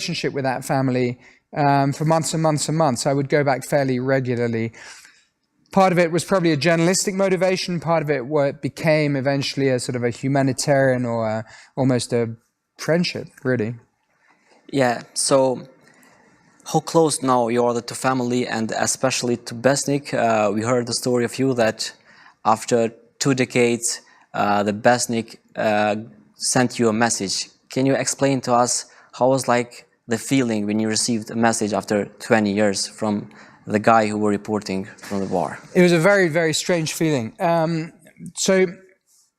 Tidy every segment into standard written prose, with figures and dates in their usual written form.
relationship with that family for months and months and months. I would go back fairly regularly. Part of it was probably a journalistic motivation. Part of it became eventually a sort of a humanitarian or almost a friendship, really. Yeah, so how close now you are to family and especially to Besnik? We heard the story of you that after 2 decades, the Besnik sent you a message. Can you explain to us how was like the feeling when you received a message after 20 years from the guy who were reporting from the war? It was a very, very strange feeling. So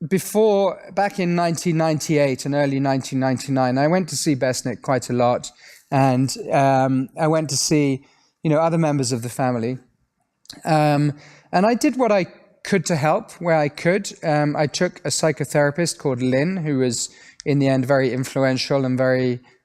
back in 1998 and early 1999, I went to see Besnik quite a lot. And I went to see, other members of the family. And I did what I could to help where I could. I took a psychotherapist called Lynn, who was in the end very influential and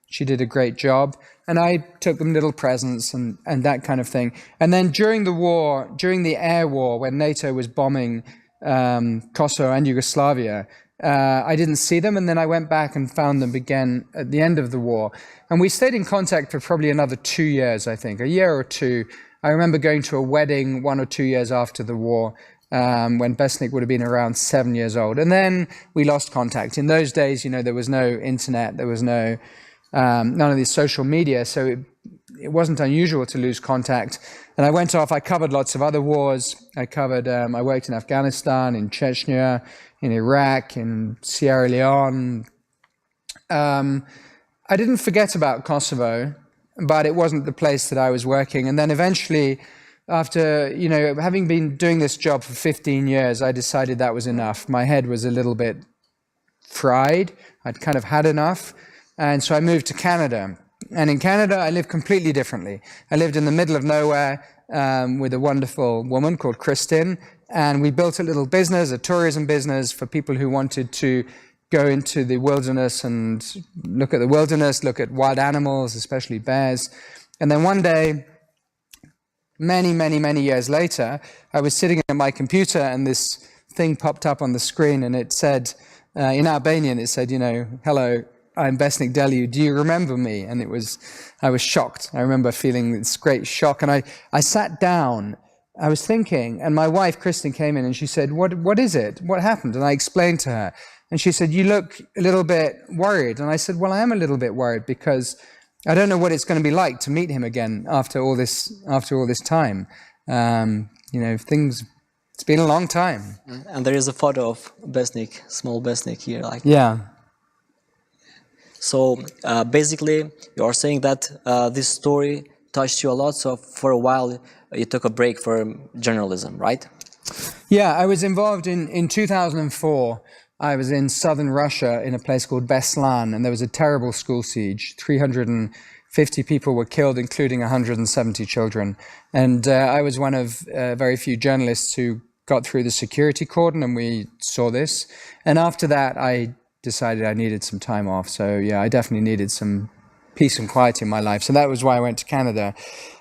she did a great job. And I took them little presents and that kind of thing. And then during the air war, when NATO was bombing Kosovo and Yugoslavia, I didn't see them, and then I went back and found them again at the end of the war. And we stayed in contact for probably another 2 years, I think, a year or two. I remember going to a wedding 1 or 2 years after the war, when Besnik would have been around 7 years old. And then we lost contact. In those days, there was no internet, there was none of these social media, so it wasn't unusual to lose contact. And I went off, I covered lots of other wars. I worked in Afghanistan, in Chechnya, in Iraq, in Sierra Leone. I didn't forget about Kosovo, but it wasn't the place that I was working. And then eventually, after, having been doing this job for 15 years, I decided that was enough. My head was a little bit fried. I'd kind of had enough. And so I moved to Canada. And in Canada, I lived completely differently. I lived in the middle of nowhere with a wonderful woman called Këndin. And we built a little business, a tourism business for people who wanted to go into the wilderness and look at the wilderness, look at wild animals, especially bears. And then one day, many, many, many years later, I was sitting at my computer and this thing popped up on the screen and it said, in Albanian, it said, hello, I'm Besnik Deliu, do you remember me? And I was shocked. I remember feeling this great shock. And I sat down, I was thinking, and my wife, Këndin, came in and she said, what is it? What happened? And I explained to her. And she said, you look a little bit worried. And I said, well, I am a little bit worried because I don't know what it's going to be like to meet him again after all this time. It's been a long time. And there is a photo of Besnik, small Besnik here. Yeah. So basically, you are saying that this story touched you a lot. So for a while, you took a break from journalism, right? Yeah, I was involved in 2004. I was in southern Russia in a place called Beslan, and there was a terrible school siege. 350 people were killed, including 170 children. And I was one of very few journalists who got through the security cordon, and we saw this. And after that, I decided I needed some time off. So yeah, I definitely needed some peace and quiet in my life. So that was why I went to Canada.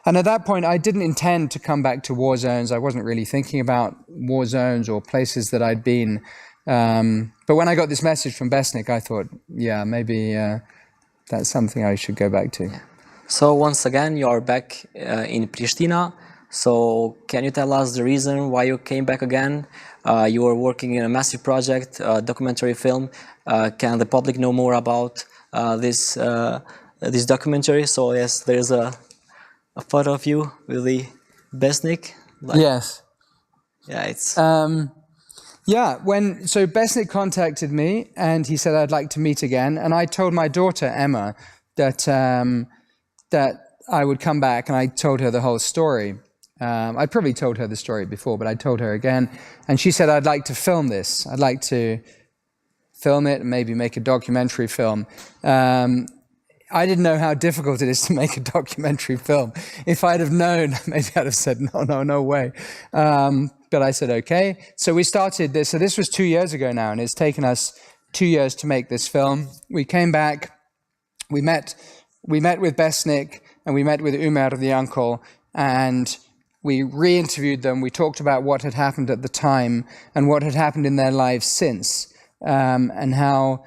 And at that point, I didn't intend to come back to war zones. I wasn't really thinking about war zones or places that I'd been. But when I got this message from Besnik, I thought, yeah, maybe that's something I should go back to. So once again, you are back in Pristina. So can you tell us the reason why you came back again? You were working in a massive project, a documentary film. Can the public know more about this documentary? So yes, there's a photo of you with the Besnik. Yes. Yeah, it's... Yeah, so Besnik contacted me and he said I'd like to meet again, and I told my daughter Emma that I would come back, and I told her the whole story. I'd probably told her the story before, but I told her again, and she said I'd like to film this. I'd like to film it and maybe make a documentary film. I didn't know how difficult it is to make a documentary film. If I'd have known, maybe I'd have said, no way. But I said, okay. So we started this. So this was 2 years ago now, and it's taken us 2 years to make this film. We came back, we met with Besnik, and we met with Umar, the uncle, and we re-interviewed them. We talked about what had happened at the time and what had happened in their lives since, and how